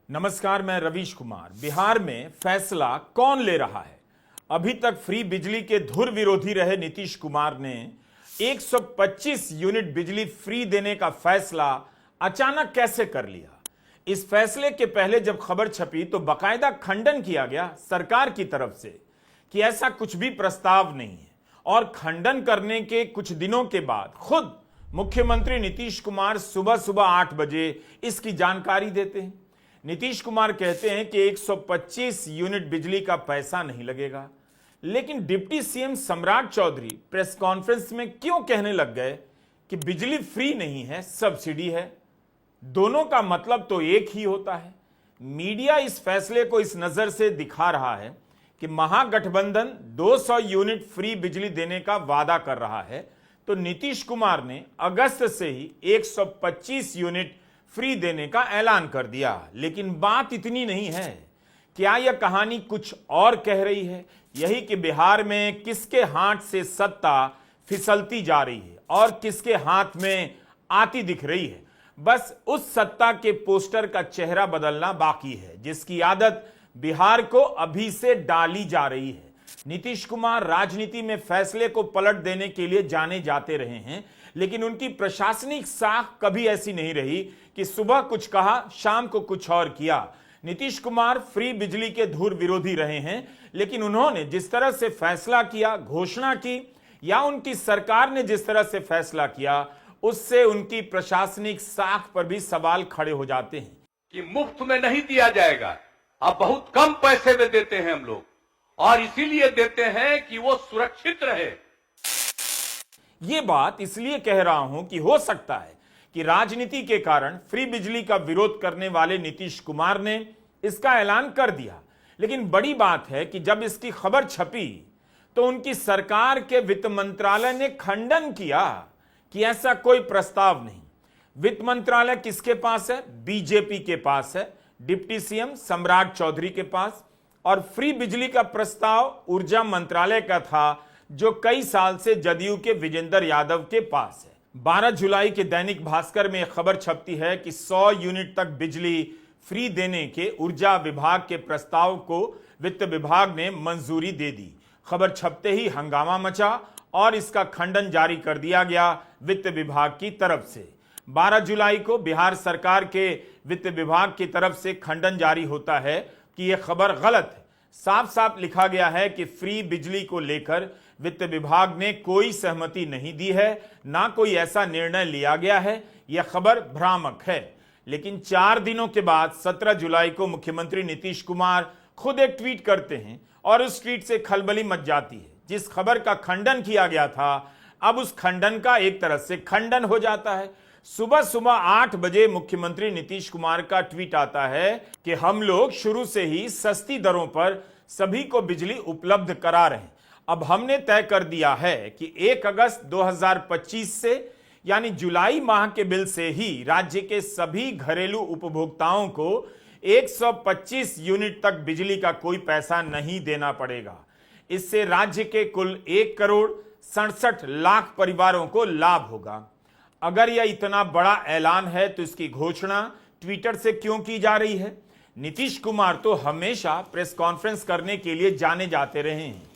नमस्कार, मैं रवीश कुमार। बिहार में फैसला कौन ले रहा है? अभी तक फ्री बिजली के धुर विरोधी रहे नीतीश कुमार ने 125 यूनिट बिजली फ्री देने का फैसला अचानक कैसे कर लिया? इस फैसले के पहले जब खबर छपी तो बाकायदा खंडन किया गया सरकार की तरफ से कि ऐसा कुछ भी प्रस्ताव नहीं है, और खंडन करने के कुछ दिनों के बाद खुद मुख्यमंत्री नीतीश कुमार सुबह सुबह 8 बजे इसकी जानकारी देते हैं। नीतीश कुमार कहते हैं कि 125 यूनिट बिजली का पैसा नहीं लगेगा, लेकिन डिप्टी सीएम सम्राट चौधरी प्रेस कॉन्फ्रेंस में क्यों कहने लग गए कि बिजली फ्री नहीं है, सब्सिडी है? दोनों का मतलब तो एक ही होता है। मीडिया इस फैसले को इस नजर से दिखा रहा है कि महागठबंधन 200 यूनिट फ्री बिजली देने का वादा कर रहा है, तो नीतीश कुमार ने अगस्त से ही 125 यूनिट फ्री देने का ऐलान कर दिया। लेकिन बात इतनी नहीं है। क्या यह कहानी कुछ और कह रही है? यही कि बिहार में किसके हाथ से सत्ता फिसलती जा रही है और किसके हाथ में आती दिख रही है। बस उस सत्ता के पोस्टर का चेहरा बदलना बाकी है, जिसकी आदत बिहार को अभी से डाली जा रही है। नीतीश कुमार राजनीति में फैसले को पलट देने के लिए जाने जाते रहे हैं, लेकिन उनकी प्रशासनिक साख कभी ऐसी नहीं रही कि सुबह कुछ कहा, शाम को कुछ और किया। नीतीश कुमार फ्री बिजली के धुर विरोधी रहे हैं, लेकिन उन्होंने जिस तरह से फैसला किया, घोषणा की, या उनकी सरकार ने जिस तरह से फैसला किया, उससे उनकी प्रशासनिक साख पर भी सवाल खड़े हो जाते हैं कि मुफ्त में नहीं दिया जाएगा, अब बहुत कम पैसे में देते हैं हम लोग, और इसीलिए देते हैं कि वो सुरक्षित रहे। ये बात इसलिए कह रहा हूं कि हो सकता है कि राजनीति के कारण फ्री बिजली का विरोध करने वाले नीतीश कुमार ने इसका ऐलान कर दिया, लेकिन बड़ी बात है कि जब इसकी खबर छपी तो उनकी सरकार के वित्त मंत्रालय ने खंडन किया कि ऐसा कोई प्रस्ताव नहीं। वित्त मंत्रालय किसके पास है? बीजेपी के पास है, डिप्टी सीएम सम्राट चौधरी के पास। और फ्री बिजली का प्रस्ताव ऊर्जा मंत्रालय का था, जो कई साल से जदयू के विजेंद्र यादव के पास है। 12 जुलाई के दैनिक भास्कर में खबर छपती है कि 100 यूनिट तक बिजली फ्री देने के ऊर्जा विभाग के प्रस्ताव को वित्त विभाग ने मंजूरी दे दी। खबर छपते ही हंगामा मचा और इसका खंडन जारी कर दिया गया वित्त विभाग की तरफ से। 12 जुलाई को बिहार सरकार के वित्त विभाग की तरफ से खंडन जारी होता है कि यह खबर गलत है। साफ साफ लिखा गया है कि फ्री बिजली को लेकर वित्त विभाग ने कोई सहमति नहीं दी है, ना कोई ऐसा निर्णय लिया गया है। यह खबर भ्रामक है। लेकिन 4 दिनों के बाद 17 जुलाई को मुख्यमंत्री नीतीश कुमार खुद एक ट्वीट करते हैं और उस ट्वीट से खलबली मच जाती है। जिस खबर का खंडन किया गया था, अब उस खंडन का एक तरह से खंडन हो जाता है। सुबह सुबह 8 बजे मुख्यमंत्री नीतीश कुमार का ट्वीट आता है कि हम लोग शुरू से ही सस्ती दरों पर सभी को बिजली उपलब्ध करा रहे हैं। अब हमने तय कर दिया है कि 1 अगस्त 2025 से, यानी जुलाई माह के बिल से ही राज्य के सभी घरेलू उपभोक्ताओं को 125 यूनिट तक बिजली का कोई पैसा नहीं देना पड़ेगा। इससे राज्य के कुल 1,67,00,000 परिवारों को लाभ होगा। अगर यह इतना बड़ा ऐलान है तो इसकी घोषणा ट्विटर से क्यों की जा रही है? नीतीश कुमार तो हमेशा प्रेस कॉन्फ्रेंस करने के लिए जाने जाते रहे हैं।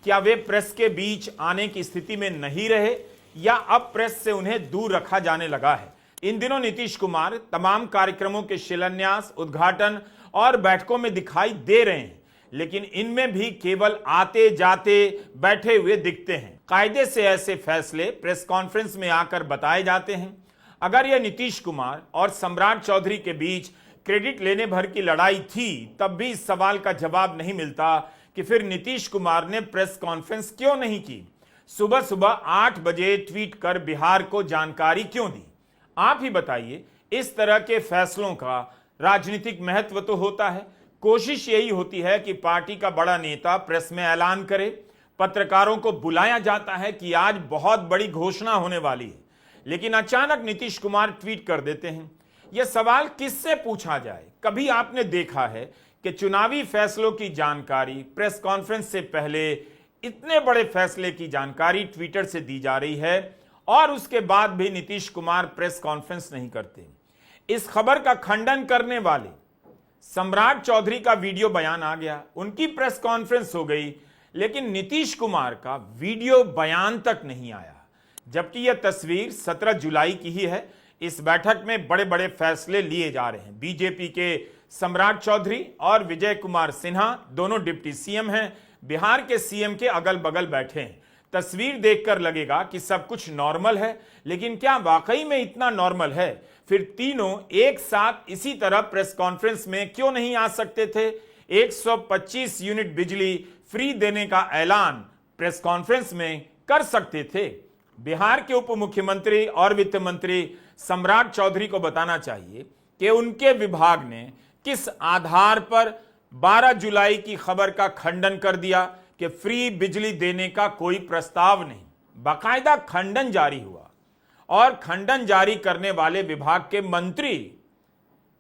क्या वे प्रेस के बीच आने की स्थिति में नहीं रहे, या अब प्रेस से उन्हें दूर रखा जाने लगा है? इन दिनों नीतीश कुमार तमाम कार्यक्रमों के शिलान्यास, उद्घाटन और बैठकों में दिखाई दे रहे हैं, लेकिन इनमें भी केवल आते जाते बैठे हुए दिखते हैं। कायदे से ऐसे फैसले प्रेस कॉन्फ्रेंस में आकर बताए जाते हैं। अगर यह नीतीश कुमार और सम्राट चौधरी के बीच क्रेडिट लेने भर की लड़ाई थी, तब भी इस सवाल का जवाब नहीं मिलता कि फिर नीतीश कुमार ने प्रेस कॉन्फ्रेंस क्यों नहीं की, सुबह सुबह 8 बजे ट्वीट कर बिहार को जानकारी क्यों दी? आप ही बताइए। इस तरह के फैसलों का राजनीतिक महत्व तो होता है। कोशिश यही होती है कि पार्टी का बड़ा नेता प्रेस में ऐलान करे, पत्रकारों को बुलाया जाता है कि आज बहुत बड़ी घोषणा होने वाली है, लेकिन अचानक नीतीश कुमार ट्वीट कर देते हैं। यह सवाल किससे पूछा जाए? कभी आपने देखा है कि चुनावी फैसलों की जानकारी प्रेस कॉन्फ्रेंस से पहले इतने बड़े फैसले की जानकारी ट्विटर से दी जा रही है, और उसके बाद भी नीतीश कुमार प्रेस कॉन्फ्रेंस नहीं करते? इस खबर का खंडन करने वाले सम्राट चौधरी का वीडियो बयान आ गया, उनकी प्रेस कॉन्फ्रेंस हो गई, लेकिन नीतीश कुमार का वीडियो बयान तक नहीं आया। जबकि यह तस्वीर 17 जुलाई की ही है। इस बैठक में बड़े बड़े फैसले लिए जा रहे हैं। बीजेपी के सम्राट चौधरी और विजय कुमार सिन्हा दोनों डिप्टी सीएम हैं, बिहार के सीएम के अगल बगल बैठे हैं। तस्वीर देखकर लगेगा कि सब कुछ नॉर्मल है, लेकिन क्या वाकई में इतना नॉर्मल है? फिर तीनों एक साथ इसी तरह प्रेस कॉन्फ्रेंस में क्यों नहीं आ सकते थे? 125 यूनिट बिजली फ्री देने का ऐलान प्रेस कॉन्फ्रेंस में कर सकते थे। बिहार के उप मुख्यमंत्री और वित्त मंत्री सम्राट चौधरी को बताना चाहिए कि उनके विभाग ने किस आधार पर 12 जुलाई की खबर का खंडन कर दिया कि फ्री बिजली देने का कोई प्रस्ताव नहीं। बाकायदा खंडन जारी हुआ और खंडन जारी करने वाले विभाग के मंत्री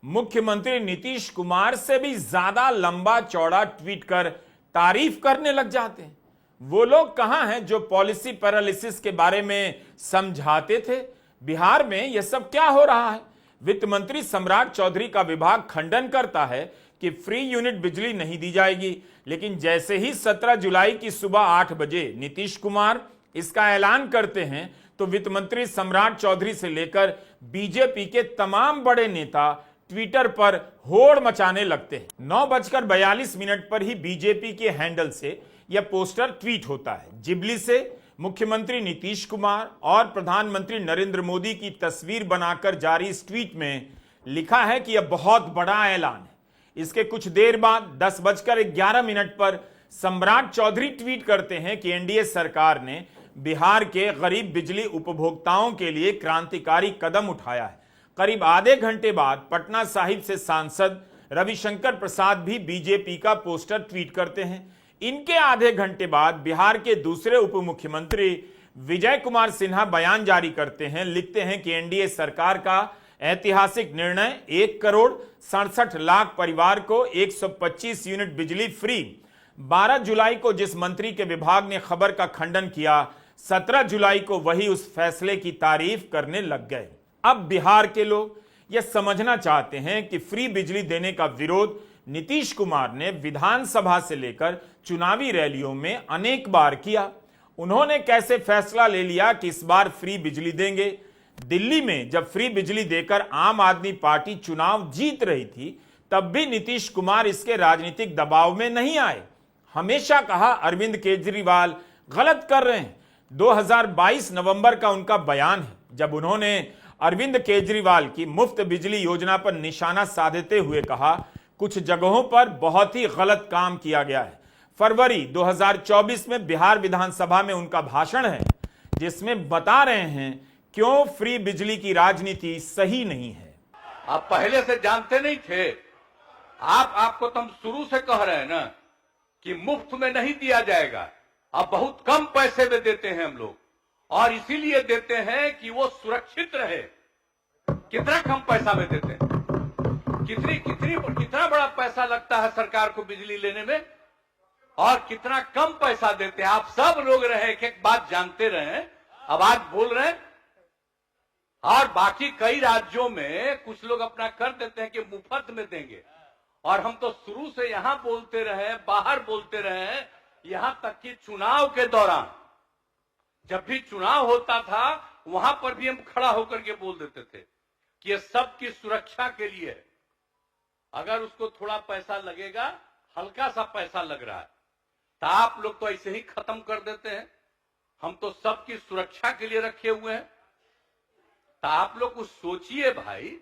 मुख्यमंत्री नीतीश कुमार से भी ज्यादा लंबा चौड़ा ट्वीट कर तारीफ करने लग जाते हैं। वो लोग कहां हैं जो पॉलिसी पैरालिसिस के बारे में समझाते थे? बिहार में यह सब क्या हो रहा है? वित्त मंत्री सम्राट चौधरी का विभाग खंडन करता है कि फ्री यूनिट बिजली नहीं दी जाएगी, लेकिन जैसे ही 17 जुलाई की सुबह 8 बजे नीतीश कुमार इसका ऐलान करते हैं तो वित्त मंत्री सम्राट चौधरी से लेकर बीजेपी के तमाम बड़े नेता ट्विटर पर होड़ मचाने लगते हैं। 9:42 पर ही बीजेपी के हैंडल से यह पोस्टर ट्वीट होता है। जिबली से मुख्यमंत्री नीतीश कुमार और प्रधानमंत्री नरेंद्र मोदी की तस्वीर बनाकर जारी इस ट्वीट में लिखा है कि यह बहुत बड़ा ऐलान है। इसके कुछ देर बाद 10:11 पर सम्राट चौधरी ट्वीट करते हैं कि एनडीए सरकार ने बिहार के गरीब बिजली उपभोक्ताओं के लिए क्रांतिकारी कदम उठाया है। करीब आधे घंटे बाद पटना साहिब से सांसद रविशंकर प्रसाद भी बीजेपी का पोस्टर ट्वीट करते हैं। इनके आधे घंटे बाद बिहार के दूसरे उप मुख्यमंत्री विजय कुमार सिन्हा बयान जारी करते हैं। लिखते हैं कि एनडीए सरकार का ऐतिहासिक निर्णय 1,67,00,000 परिवार को 125 यूनिट बिजली फ्री। 12 जुलाई को जिस मंत्री के विभाग ने खबर का खंडन किया, 17 जुलाई को वही उस फैसले की तारीफ करने लग गए। अब बिहार के लोग यह समझना चाहते हैं कि फ्री बिजली देने का विरोध नीतीश कुमार ने विधानसभा से लेकर चुनावी रैलियों में अनेक बार किया। उन्होंने कैसे फैसला ले लिया कि इस बार फ्री बिजली देंगे? दिल्ली में जब फ्री बिजली देकर आम आदमी पार्टी चुनाव जीत रही थी, तब भी नीतीश कुमार इसके राजनीतिक दबाव में नहीं आए। हमेशा कहा अरविंद केजरीवाल गलत कर रहे हैं। 2022 नवंबर का उनका बयान है, जब उन्होंने अरविंद केजरीवाल की मुफ्त बिजली योजना पर निशाना साधते हुए कहा कुछ जगहों पर बहुत ही गलत काम किया गया है। फरवरी 2024 में बिहार विधानसभा में उनका भाषण है, जिसमें बता रहे हैं क्यों फ्री बिजली की राजनीति सही नहीं है। आप पहले से जानते नहीं थे? आपको तो हम शुरू से कह रहे हैं ना कि मुफ्त में नहीं दिया जाएगा। अब बहुत कम पैसे में देते हैं हम लोग, और इसीलिए देते हैं कि वो सुरक्षित रहे। कितना कम पैसा में देते हैं? कितना बड़ा पैसा लगता है सरकार को बिजली लेने में, और कितना कम पैसा देते हैं। आप सब लोग रहे एक बात जानते रहे, अब आज बोल रहे हैं। और बाकी कई राज्यों में कुछ लोग अपना कर देते हैं कि मुफ्त में देंगे, और हम तो शुरू से यहां बोलते रहे, बाहर बोलते रहे, यहां तक कि चुनाव के दौरान जब भी चुनाव होता था वहां पर भी हम खड़ा होकर के बोल देते थे कि ये सबकी सुरक्षा के लिए है। अगर उसको थोड़ा पैसा लगेगा, हल्का सा पैसा लग रहा है, तो आप लोग तो ऐसे ही खत्म कर देते हैं। हम तो सबकी सुरक्षा के लिए रखे हुए हैं। तो आप लोग कुछ सोचिए भाई,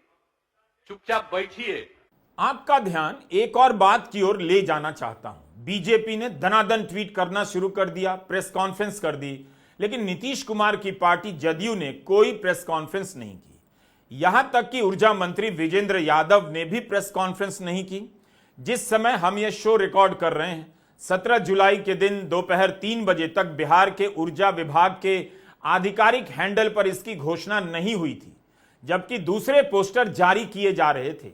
चुपचाप बैठिए। आपका ध्यान एक और बात की ओर ले जाना चाहता हूं। बीजेपी ने धनाधन ट्वीट करना शुरू कर दिया, प्रेस कॉन्फ्रेंस कर दी, लेकिन नीतीश कुमार की पार्टी जदयू ने कोई प्रेस कॉन्फ्रेंस नहीं की। यहां तक कि ऊर्जा मंत्री विजेंद्र यादव ने भी प्रेस कॉन्फ्रेंस नहीं की। जिस समय हम यह शो रिकॉर्ड कर रहे हैं, 17 जुलाई के दिन दोपहर 3 बजे तक बिहार के ऊर्जा विभाग के आधिकारिक हैंडल पर इसकी घोषणा नहीं हुई थी, जबकि दूसरे पोस्टर जारी किए जा रहे थे।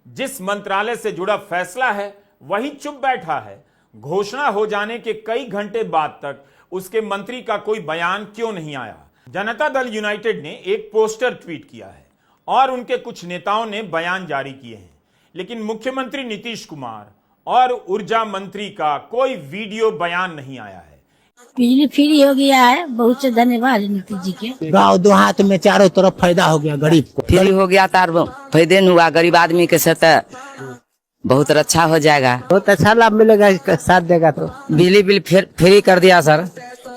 जिस मंत्रालय से जुड़ा फैसला है वही चुप बैठा है। घोषणा हो जाने के कई घंटे बाद तक उसके मंत्री का कोई बयान क्यों नहीं आया? जनता दल यूनाइटेड ने एक पोस्टर ट्वीट किया है और उनके कुछ नेताओं ने बयान जारी किए हैं। लेकिन मुख्यमंत्री नीतीश कुमार और ऊर्जा मंत्री का कोई वीडियो बयान नहीं आया है। बिजली फ्री हो गया है, बहुत से धन्यवाद नीतीश जी के। गाँव देहात में चारों तरफ फायदा हो गया, गरीब को फ्री हो गया तार फायदे न हुआ, गरीब आदमी के साथ बहुत अच्छा हो जाएगा, बहुत अच्छा लाभ मिलेगा, साथ देगा तो। बिजली बिल फ्री कर दिया सर,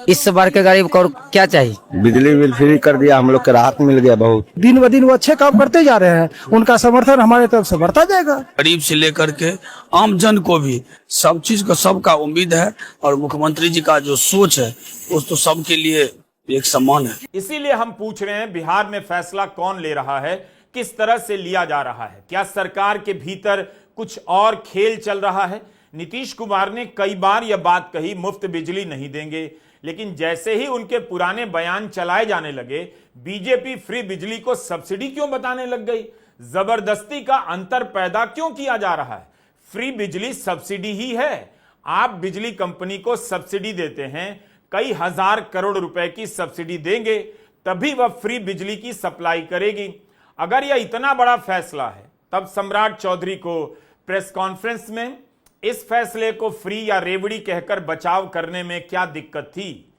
इससे बढ़ के गरीब को क्या चाहिए। बिजली बिल फ्री कर दिया, हम लोग को राहत मिल गया बहुत। दिन ब दिन वो अच्छे काम करते जा रहे हैं, उनका समर्थन हमारे तरफ से बढ़ता जाएगा। गरीब से लेकर के आम जन को भी सब चीज का सबका उम्मीद है, और मुख्यमंत्री जी का जो सोच है वो तो सबके लिए एक सम्मान है। इसीलिए हम पूछ रहे हैं, बिहार में फैसला कौन ले रहा है, किस तरह से लिया जा रहा है? क्या सरकार के भीतर कुछ और खेल चल रहा है? नीतीश कुमार ने कई बार यह बात कही, मुफ्त बिजली नहीं देंगे, लेकिन जैसे ही उनके पुराने बयान चलाए जाने लगे, बीजेपी फ्री बिजली को सब्सिडी क्यों बताने लग गई? जबरदस्ती का अंतर पैदा क्यों किया जा रहा है? फ्री बिजली सब्सिडी ही है। आप बिजली कंपनी को सब्सिडी देते हैं, कई हजार करोड़ रुपए की सब्सिडी देंगे, तभी वह फ्री बिजली की सप्लाई करेगी। अगर यह इतना बड़ा फैसला है, तब सम्राट चौधरी को प्रेस कॉन्फ्रेंस में इस फैसले को फ्री या रेवड़ी कहकर बचाव करने में क्या दिक्कत थी?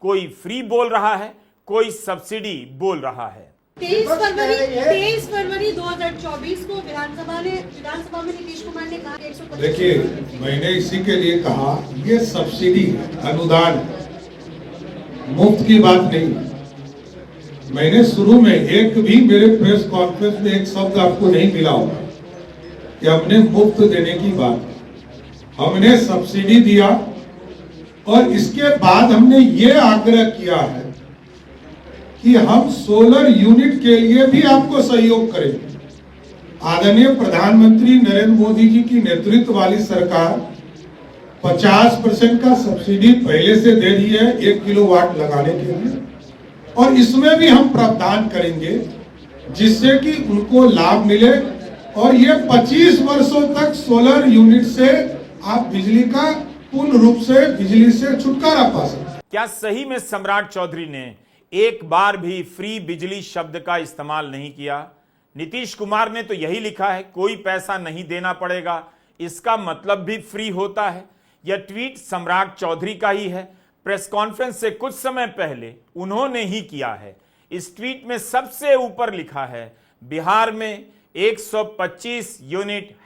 कोई फ्री बोल रहा है, कोई सब्सिडी बोल रहा है। 23 फरवरी 2024 को विधानसभा में नीतीश कुमार ने कहा, देखिए मैंने इसी के लिए कहा, ये सब्सिडी अनुदान मुफ्त की बात नहीं। मैंने शुरू में एक भी मेरे प्रेस कॉन्फ्रेंस में एक शब्द आपको नहीं मिला होगा कि हमने मुफ्त देने की बात। हमने सब्सिडी दिया और इसके बाद हमने ये आग्रह किया है कि हम सोलर यूनिट के लिए भी आपको सहयोग करेंगे। आदरणीय प्रधानमंत्री नरेंद्र मोदी जी की नेतृत्व वाली सरकार 50% का सब्सिडी पहले से दे दी है 1 किलोवाट लगाने के लिए, और इसमें भी हम प्रावधान करेंगे जिससे कि उनको लाभ मिले और ये 25 वर्षों तक सोलर यूनिट से आप बिजली का पूर्ण रूप से बिजली से छुटकारा पा सकते। क्या सही में सम्राट चौधरी ने एक बार भी फ्री बिजली शब्द का इस्तेमाल नहीं किया? नीतीश कुमार ने तो यही लिखा है, कोई पैसा नहीं देना पड़ेगा, इसका मतलब भी फ्री होता है। यह ट्वीट सम्राट चौधरी का ही है, प्रेस कॉन्फ्रेंस से कुछ समय पहले उन्होंने ही किया है। इस ट्वीट में सबसे ऊपर लिखा है, बिहार में 125 यूनिट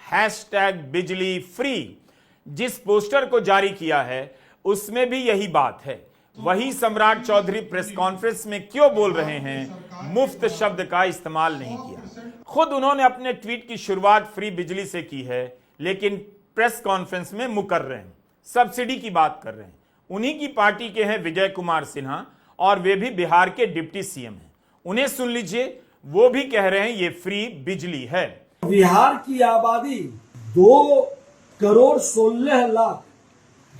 #बिजली फ्री। जिस पोस्टर को जारी किया है उसमें भी यही बात है। वही सम्राट चौधरी प्रेस कॉन्फ्रेंस में क्यों बोल रहे हैं मुफ्त शब्द का इस्तेमाल नहीं किया? खुद उन्होंने अपने ट्वीट की शुरुआत फ्री बिजली से की है, लेकिन प्रेस कॉन्फ्रेंस में मुकर रहे हैं, सब्सिडी की बात कर रहे हैं। उन्हीं की पार्टी के हैं विजय कुमार सिन्हा, और वे भी बिहार के डिप्टी सीएम हैं। उन्हें सुन लीजिए, वो भी कह रहे हैं ये फ्री बिजली है। बिहार की आबादी 2,16,00,000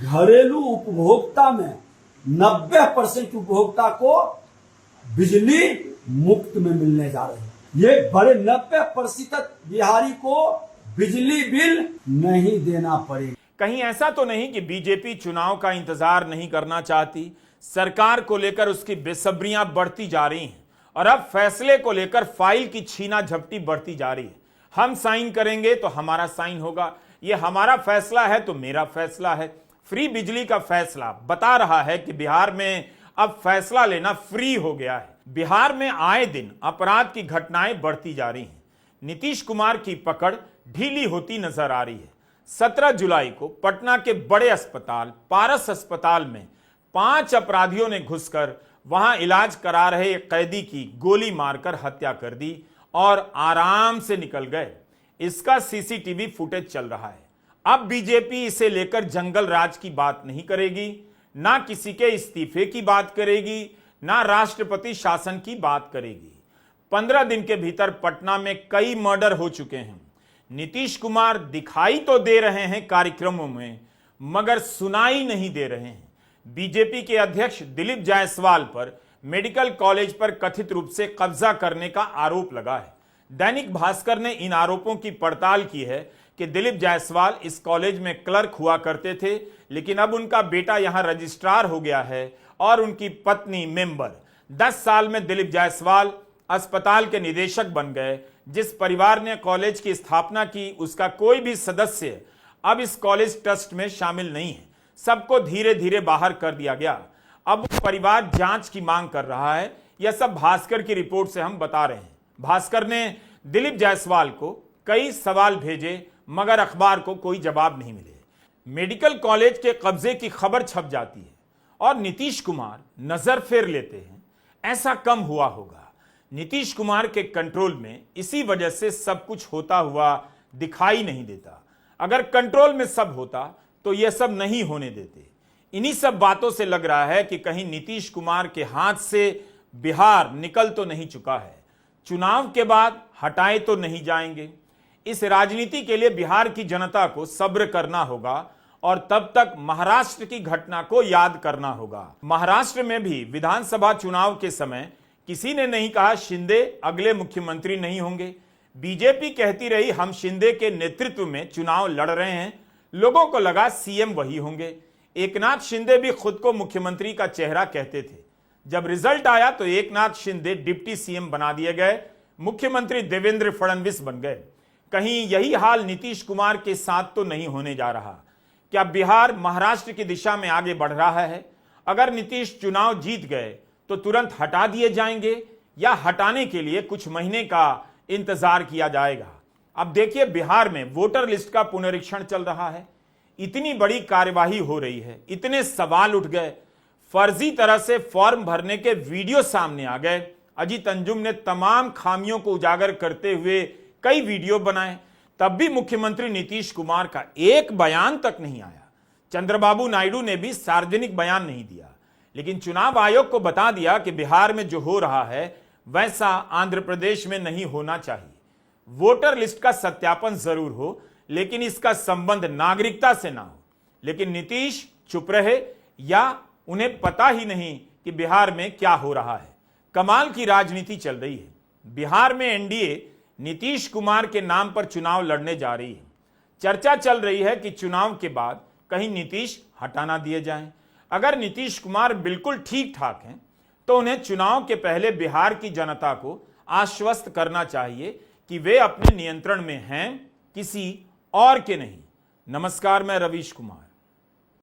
घरेलू उपभोक्ता में 90% उपभोक्ता को बिजली मुफ्त में मिलने जा रही है। ये बड़े 90% बिहारी को बिजली बिल नहीं देना पड़ेगा। कहीं ऐसा तो नहीं कि बीजेपी चुनाव का इंतजार नहीं करना चाहती? सरकार को लेकर उसकी बेसब्रियां बढ़ती जा रही हैं, और अब फैसले को लेकर फाइल की छीना झपटी बढ़ती जा रही है। हम साइन करेंगे तो हमारा साइन होगा, ये हमारा फैसला है तो मेरा फैसला है। फ्री बिजली का फैसला बता रहा है कि बिहार में अब फैसला लेना फ्री हो गया है। बिहार में आए दिन अपराध की घटनाएं बढ़ती जा रही हैं। नीतीश कुमार की पकड़ ढीली होती नजर आ रही है। 17 जुलाई को पटना के बड़े अस्पताल पारस अस्पताल में 5 अपराधियों ने घुसकर वहां इलाज करा रहे एक कैदी की गोली मारकर हत्या कर दी और आराम से निकल गए। इसका सीसीटीवी फुटेज चल रहा है। अब बीजेपी इसे लेकर जंगल राज की बात नहीं करेगी, ना किसी के इस्तीफे की बात करेगी, ना राष्ट्रपति शासन की बात करेगी। 15 दिन के भीतर पटना में कई मर्डर हो चुके हैं। नीतीश कुमार दिखाई तो दे रहे हैं कार्यक्रमों में, मगर सुनाई नहीं दे रहे हैं। बीजेपी के अध्यक्ष दिलीप जायसवाल पर मेडिकल कॉलेज पर कथित रूप से कब्जा करने का आरोप लगा है। दैनिक भास्कर ने इन आरोपों की पड़ताल की है कि दिलीप जायसवाल इस कॉलेज में क्लर्क हुआ करते थे, लेकिन अब उनका बेटा यहां रजिस्ट्रार हो गया है और उनकी पत्नी मेंबर। 10 साल में दिलीप जायसवाल अस्पताल के निदेशक बन गए, जिस परिवार ने कॉलेज की स्थापना की उसका कोई भी सदस्य अब इस कॉलेज ट्रस्ट में शामिल नहीं है। सबको धीरे धीरे बाहर कर दिया गया। अब परिवार जांच की मांग कर रहा है। यह सब भास्कर की रिपोर्ट से हम बता रहे हैं। भास्कर ने दिलीप जायसवाल को कई सवाल भेजे मगर अखबार को कोई जवाब नहीं मिले। मेडिकल कॉलेज के कब्जे की खबर छप जाती है और नीतीश कुमार नजर फेर लेते हैं। ऐसा कम हुआ होगा। नीतीश कुमार के कंट्रोल में इसी वजह से सब कुछ होता हुआ दिखाई नहीं देता। अगर कंट्रोल में सब होता तो यह सब नहीं होने देते। इन्हीं सब बातों से लग रहा है कि कहीं नीतीश कुमार के हाथ से बिहार निकल तो नहीं चुका है। चुनाव के बाद हटाए तो नहीं जाएंगे। इस राजनीति के लिए बिहार की जनता को सब्र करना होगा और तब तक महाराष्ट्र की घटना को याद करना होगा। महाराष्ट्र में भी विधानसभा चुनाव के समय किसी ने नहीं कहा शिंदे अगले मुख्यमंत्री नहीं होंगे। बीजेपी कहती रही हम शिंदे के नेतृत्व में चुनाव लड़ रहे हैं। लोगों को लगा सीएम वही होंगे। एकनाथ शिंदे भी खुद को मुख्यमंत्री का चेहरा कहते थे। जब रिजल्ट आया तो एकनाथ शिंदे डिप्टी सीएम बना दिए गए। मुख्यमंत्री देवेंद्र फडणवीस बन गए। कहीं यही हाल नीतीश कुमार के साथ तो नहीं होने जा रहा। क्या बिहार महाराष्ट्र की दिशा में आगे बढ़ रहा है? अगर नीतीश चुनाव जीत गए तो तुरंत हटा दिए जाएंगे या हटाने के लिए कुछ महीने का इंतजार किया जाएगा? अब देखिए, बिहार में वोटर लिस्ट का पुनरीक्षण चल रहा है। इतनी बड़ी कार्यवाही हो रही है, इतने सवाल उठ गए, फर्जी तरह से फॉर्म भरने के वीडियो सामने आ गए। अजीत अंजुम ने तमाम खामियों को उजागर करते हुए कई वीडियो बनाए, तब भी मुख्यमंत्री नीतीश कुमार का एक बयान तक नहीं आया। चंद्रबाबू नायडू ने भी सार्वजनिक बयान नहीं दिया। लेकिन चुनाव आयोग को बता दिया कि बिहार में जो हो रहा है वैसा आंध्र प्रदेश में नहीं होना चाहिए। वोटर लिस्ट का सत्यापन जरूर हो लेकिन इसका संबंध नागरिकता से ना हो। लेकिन नीतीश चुप रहे या उन्हें पता ही नहीं कि बिहार में क्या हो रहा है। कमाल की राजनीति चल रही है। बिहार में एनडीए नीतीश कुमार के नाम पर चुनाव लड़ने जा रही है। चर्चा चल रही है कि चुनाव के बाद कहीं नीतीश हटा ना दिए जाएं। अगर नीतीश कुमार बिल्कुल ठीक ठाक हैं तो उन्हें चुनाव के पहले बिहार की जनता को आश्वस्त करना चाहिए कि वे अपने नियंत्रण में हैं, किसी और के नहीं। नमस्कार, मैं रवीश कुमार।